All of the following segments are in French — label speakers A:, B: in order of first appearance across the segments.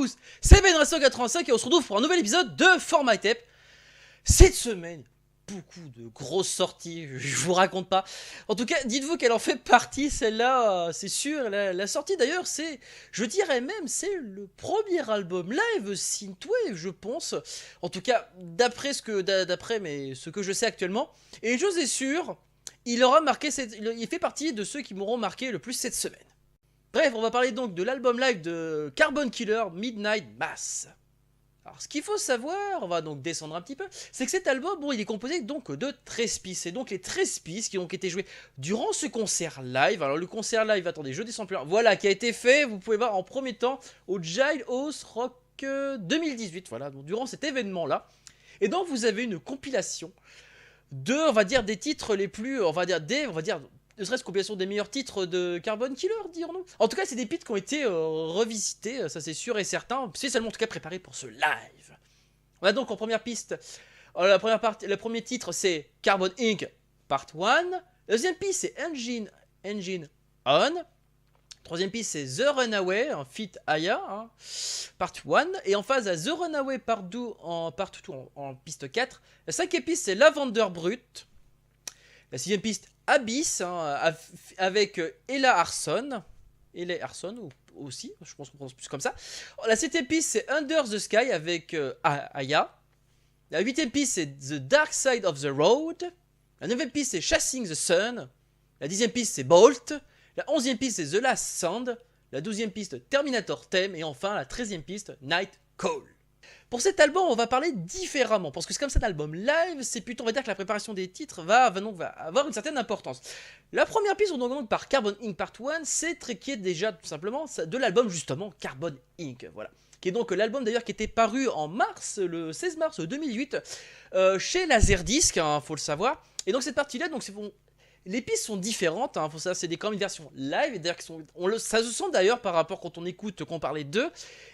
A: tous, c'est Benracio85 et on se retrouve pour un nouvel épisode de Format Tape. Cette semaine, beaucoup de grosses sorties, je vous raconte pas. En tout cas, dites-vous qu'elle en fait partie, celle-là, c'est sûr. La sortie d'ailleurs, c'est, je dirais même, c'est le premier album live synthwave, je pense. En tout cas, d'après ce que je sais actuellement. Et une chose est sûre, il fait partie de ceux qui m'auront marqué le plus cette semaine. Bref, on va parler donc de l'album live de Carbon Killer, Midnight Mass. Alors, ce qu'il faut savoir, on va donc descendre un petit peu, c'est que cet album, bon, il est composé donc de 13 pistes. Et donc les 13 pistes qui ont été jouées durant ce concert live. Alors le concert live, attendez, je descends plus loin. Voilà, qui a été fait, vous pouvez voir en premier temps, au Jailhouse Rock 2018. Voilà, donc durant cet événement-là. Et donc vous avez une compilation de, on va dire, des titres les plus, ne serait-ce compilation des meilleurs titres de Carbon Killer, dirons-nous. En tout cas, c'est des titres qui ont été revisités, ça c'est sûr et certain, spécialement en tout cas préparés pour ce live. On a donc en première piste, le premier titre c'est Carbon Inc. Part 1. La deuxième piste c'est Engine On. Troisième piste c'est The Runaway, en feat Aya, hein, Part 1. Et en phase à The Runaway Part 2 en piste 4. La cinquième piste c'est Lavender Brut. La sixième piste Abyss, hein, avec Ella Arson. Ella Arson aussi, je pense qu'on prononce plus comme ça. La septième piste c'est Under the Sky avec Aya. La huitième piste c'est The Dark Side of the Road. La neuvième piste c'est Chasing the Sun. La dixième piste c'est Bolt. La onzième piste c'est The Last Sound. La douzième piste Terminator Theme. Et enfin la 13e piste Night Call. Pour cet album, on va parler différemment, parce que c'est comme cet album live, c'est plutôt, on va dire que la préparation des titres va avoir une certaine importance. La première piste, on donc par Carbon Inc. Part 1, c'est qui est déjà tout simplement de l'album justement Carbon Inc. Voilà. Qui est donc l'album d'ailleurs qui était paru en mars, le 16 mars 2008, chez Laserdisc, hein, faut le savoir. Et donc cette partie-là, donc c'est bon. Les pistes sont différentes, hein, faut savoir, c'est quand même une version live, et d'ailleurs ça se sent d'ailleurs par rapport quand on écoute, qu'on parlait d'eux.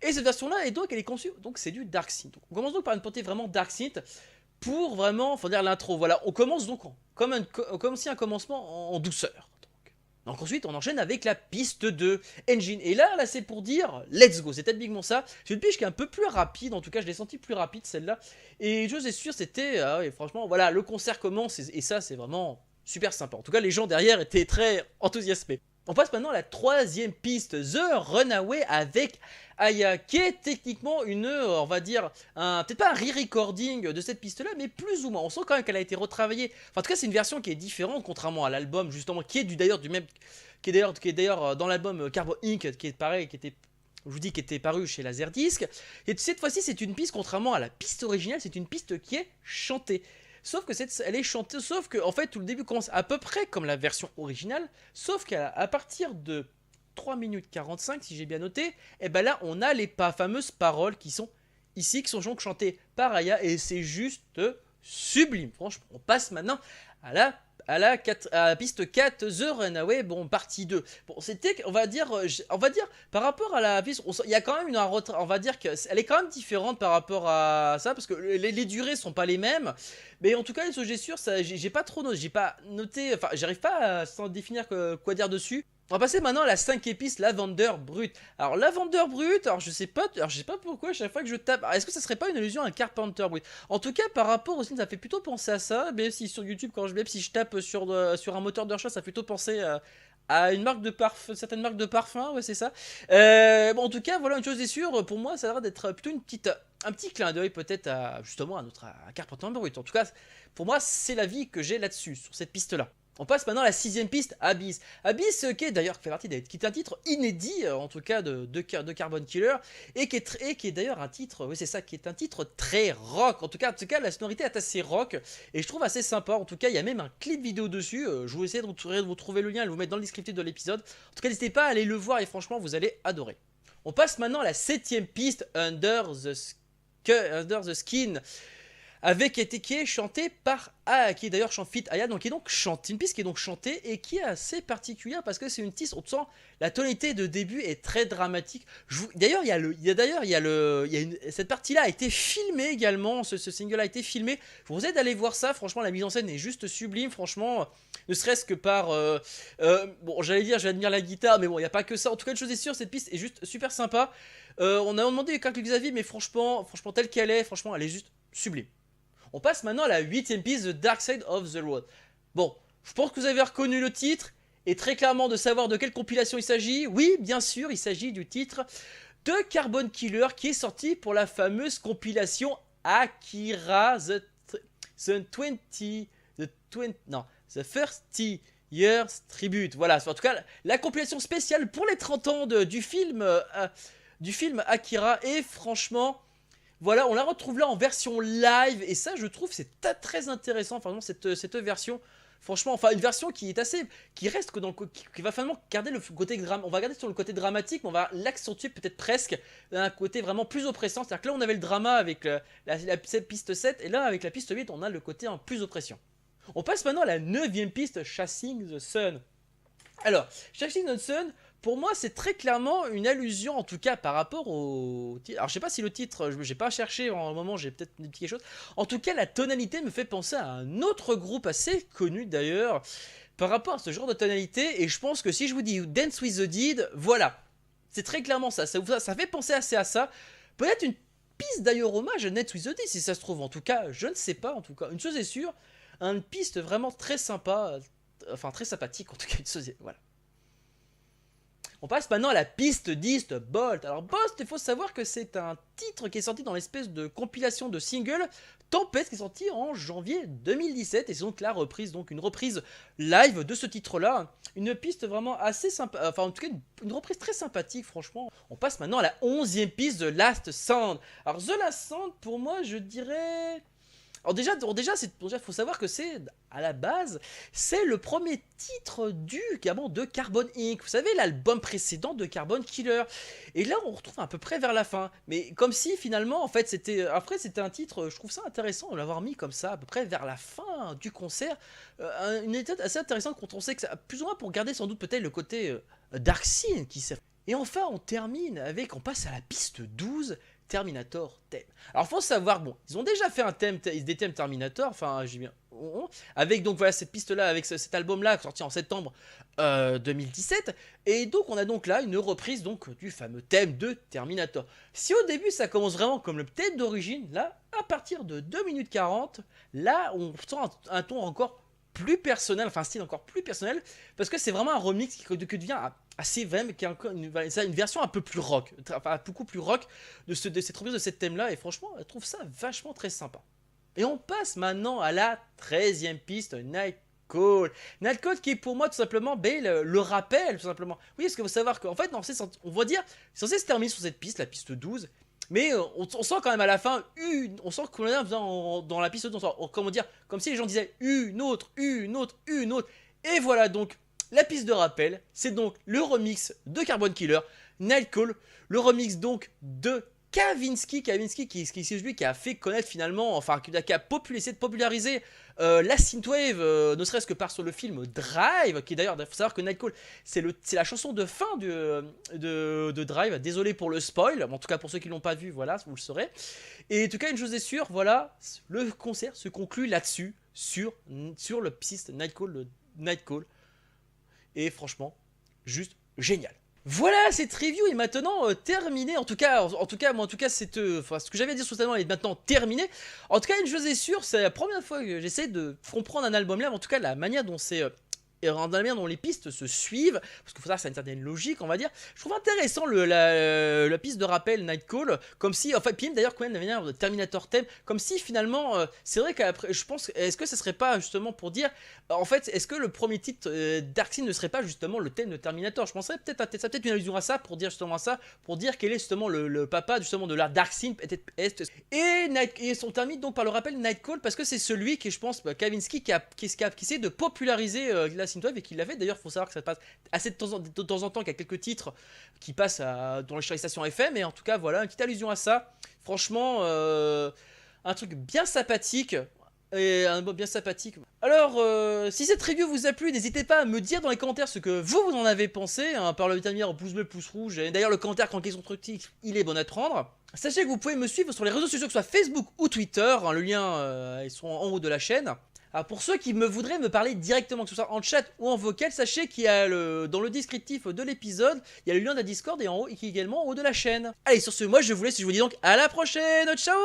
A: Et cette version-là, et donc elle est conçue, donc c'est du dark synth. Donc, on commence donc par une portée vraiment dark synth pour vraiment, faut dire l'intro. Voilà, on commence donc comme si un commencement en douceur. Donc ensuite, on enchaîne avec la piste de Engine. Et là c'est pour dire let's go. C'est typiquement ça. C'est une piste qui est un peu plus rapide. En tout cas, je l'ai senti plus rapide celle-là. Et je suis sûr, c'était, franchement, voilà, le concert commence et ça, c'est vraiment super sympa. En tout cas, les gens derrière étaient très enthousiasmés. On passe maintenant à la troisième piste, The Runaway avec Aya, qui est techniquement une, on va dire, peut-être pas un re-recording de cette piste-là, mais plus ou moins. On sent quand même qu'elle a été retravaillée. Enfin, en tout cas, c'est une version qui est différente, contrairement à l'album, justement, qui est d'ailleurs dans l'album Carbon Inc., qui est pareil, je vous dis, qui était paru chez Laserdisc. Et cette fois-ci, c'est une piste, contrairement à la piste originale, c'est une piste qui est chantée. Sauf que elle est chantée, sauf que en fait tout le début commence à peu près comme la version originale, sauf qu'à partir de 3 minutes 45, si j'ai bien noté, et ben là on a les fameuses paroles qui sont ici, qui sont donc chantées par Aya, et c'est juste sublime. Franchement, on passe maintenant à la piste 4, The Runaway, bon, partie 2. Bon, c'était, on va dire, par rapport à la piste, il y a quand même on va dire qu'elle est quand même différente par rapport à ça, parce que les durées sont pas les mêmes. Mais en tout cas, ce j'ai sûr, j'ai pas noté, enfin, j'arrive pas à sans définir quoi dire dessus. On va passer maintenant à la 5e piste, Lavender Brut. Alors, Lavender Brut, je sais pas pourquoi, à chaque fois que je tape. Est-ce que ça serait pas une allusion à un Carpenter Brut? En tout cas, par rapport au signe, ça fait plutôt penser à ça. Même si sur YouTube, même si je tape sur un moteur de recherche, ça fait plutôt penser à une certaine marque de parfum, ouais, c'est ça. Bon, en tout cas, voilà, une chose est sûre, pour moi, ça a l'air d'être plutôt un petit clin d'œil peut-être justement à Carpenter Brut. En tout cas, pour moi, c'est l'avis que j'ai là-dessus, sur cette piste-là. On passe maintenant à la 6e piste, Abyss. Abyss, qui est d'ailleurs qui est un titre inédit, en tout cas de Carbon Killer, et qui est d'ailleurs un titre, oui c'est ça, qui est un titre très rock. En tout cas, la sonorité est assez rock, et je trouve assez sympa. En tout cas, il y a même un clip vidéo dessus. Je vais essayer de vous trouver le lien et de vous mettre dans le descriptif de l'épisode. En tout cas, n'hésitez pas à aller le voir, et franchement, vous allez adorer. On passe maintenant à la 7e piste, Under the Skin. qui est chanté par qui est d'ailleurs chante fit Aya, donc qui est donc chante, une piste qui est donc chantée et qui est assez particulière parce que c'est une piste, on sent la tonalité de début est très dramatique. D'ailleurs, cette partie-là a été filmée également, ce single a été filmé. Je vous aide à aller voir ça, franchement la mise en scène est juste sublime, franchement, ne serait-ce que par, bon j'allais dire j'admire la guitare, mais bon il n'y a pas que ça, en tout cas une chose est sûre, cette piste est juste super sympa. On a demandé quelques avis, mais franchement telle qu'elle est, franchement elle est juste sublime. On passe maintenant à la 8ème piste, The Dark Side of the Road. Bon, je pense que vous avez reconnu le titre, et très clairement de savoir de quelle compilation il s'agit. Oui, bien sûr, il s'agit du titre de Carbon Killer, qui est sorti pour la fameuse compilation Akira The 30 Years Tribute. Voilà, en tout cas, la compilation spéciale pour les 30 ans du film Akira, et franchement... Voilà, on la retrouve là en version live, et ça je trouve c'est très intéressant, enfin cette version, franchement, enfin une version qui est assez, qui reste que dans le, qui va finalement garder le côté on va garder sur le côté dramatique, mais on va l'accentuer peut-être presque d'un côté vraiment plus oppressant, c'est-à-dire que là on avait le drama avec cette piste 7, et là avec la piste 8 on a le côté en plus oppression. On passe maintenant à la 9ème piste, Chasing the Sun. Alors, Chasing the Sun, pour moi, c'est très clairement une allusion, en tout cas par rapport au titre. Alors, je sais pas si le titre, j'ai pas cherché en un moment, j'ai peut-être dit quelque chose. En tout cas, la tonalité me fait penser à un autre groupe assez connu d'ailleurs, par rapport à ce genre de tonalité. Et je pense que si je vous dis Dance with the Dead, voilà. C'est très clairement ça. Ça fait penser assez à ça. Peut-être une piste d'ailleurs hommage à Dance with the Dead, si ça se trouve. En tout cas, je ne sais pas. En tout cas, une chose est sûre, une piste vraiment très sympa. Enfin, très sympathique en tout cas. Voilà. On passe maintenant à la piste 10 de Bolt. Alors Bolt, il faut savoir que c'est un titre qui est sorti dans l'espèce de compilation de singles Tempest qui est sorti en janvier 2017. Et c'est donc la reprise, donc une reprise live de ce titre-là. Une piste vraiment assez sympa, enfin en tout cas une reprise très sympathique franchement. On passe maintenant à la 11ème piste de Last Sound. Alors The Last Sound, pour moi je dirais... Alors déjà, faut savoir que c'est, à la base, c'est le premier titre de Carbon Inc. Vous savez, l'album précédent de Carbon Killer. Et là, on retrouve à peu près vers la fin. Mais comme si, finalement, en fait, c'était un titre, je trouve ça intéressant de l'avoir mis comme ça, à peu près vers la fin du concert. Une étape assez intéressante quand on sait que ça, plus ou moins pour garder sans doute peut-être le côté Dark Scene qui s'est... Et enfin, on passe à la piste 12, Terminator thème. Alors faut savoir, bon, ils ont déjà fait des thèmes Terminator, enfin j'ai bien, avec donc voilà cette piste là, avec cet album là sorti en septembre 2017, et donc on a donc là une reprise donc du fameux thème de Terminator. Si au début ça commence vraiment comme le thème d'origine, là à partir de 2 minutes 40, là on sent un ton encore plus personnel, enfin un style encore plus personnel, parce que c'est vraiment un remix qui devient assez même, qui est encore une version un peu plus rock, enfin beaucoup plus rock de cette reprise de cette thème là, et franchement je trouve ça vachement très sympa. Et on passe maintenant à la 13ème piste, Night Call. Night Call qui est pour moi tout simplement le rappel tout simplement. Oui, parce qu'il faut savoir qu'en fait on va dire c'est censé se terminer sur cette piste, la piste 12. Mais on sent quand même à la fin on sent qu'on est dans la piste 12, comment dire, comme si les gens disaient une autre. Et voilà donc la piste de rappel, c'est donc le remix de Carbon Killer, Night Call, le remix donc de Kavinsky qui est celui qui a fait connaître finalement, enfin qui a essayé de populariser la synthwave, ne serait-ce que par sur le film Drive, qui d'ailleurs, il faut savoir que Night Call, c'est la chanson de fin de Drive, désolé pour le spoil, en tout cas pour ceux qui l'ont pas vu, voilà, vous le saurez. Et en tout cas, une chose est sûre, voilà, le concert se conclut là-dessus, sur le piste Night Call, et franchement, juste génial. Voilà, cette review est maintenant terminée. En tout cas, ce que j'avais à dire sur cette album est maintenant terminé. En tout cas, une chose est sûre, c'est la première fois que j'essaie de comprendre un album là, en tout cas la manière dont c'est et la manière dont les pistes se suivent, parce qu'il faut savoir que ça a une certaine logique, on va dire. Je trouve intéressant la piste de rappel Night Call, comme si, enfin, puis d'ailleurs quand même la manière de Terminator thème, comme si finalement, c'est vrai qu'après, je pense, est-ce que ça serait pas justement pour dire, en fait, est-ce que le premier titre Dark Scene ne serait pas justement le thème de Terminator? Je penserais peut-être une allusion à ça, pour dire justement ça, pour dire quel est justement le papa justement de la Dark Scene, et sont terminés donc par le rappel Night Call, parce que c'est celui qui, je pense, Kavinsky qui essaie de populariser la synthwave, et qui l'a fait. D'ailleurs, il faut savoir que ça passe assez de temps en temps qu'il y a quelques titres qui passent dans les stations FM, et en tout cas, voilà, une petite allusion à ça. Franchement, un truc bien sympathique. Et un mot bien sympathique. Alors, si cette review vous a plu, n'hésitez pas à me dire dans les commentaires ce que vous en avez pensé, hein, par le intermédiaire pouce bleu, pouce rouge. Et d'ailleurs, le commentaire quand question constructive, il est bon à prendre. Sachez que vous pouvez me suivre sur les réseaux sociaux, que ce soit Facebook ou Twitter. Hein, le lien, ils sont en haut de la chaîne. Alors pour ceux qui voudraient me parler directement, que ce soit en chat ou en vocal, sachez qu'il y a dans le descriptif de l'épisode, il y a le lien de la Discord et en haut, et qui est également en haut de la chaîne. Allez, sur ce, moi je vous laisse, je vous dis donc à la prochaine, ciao.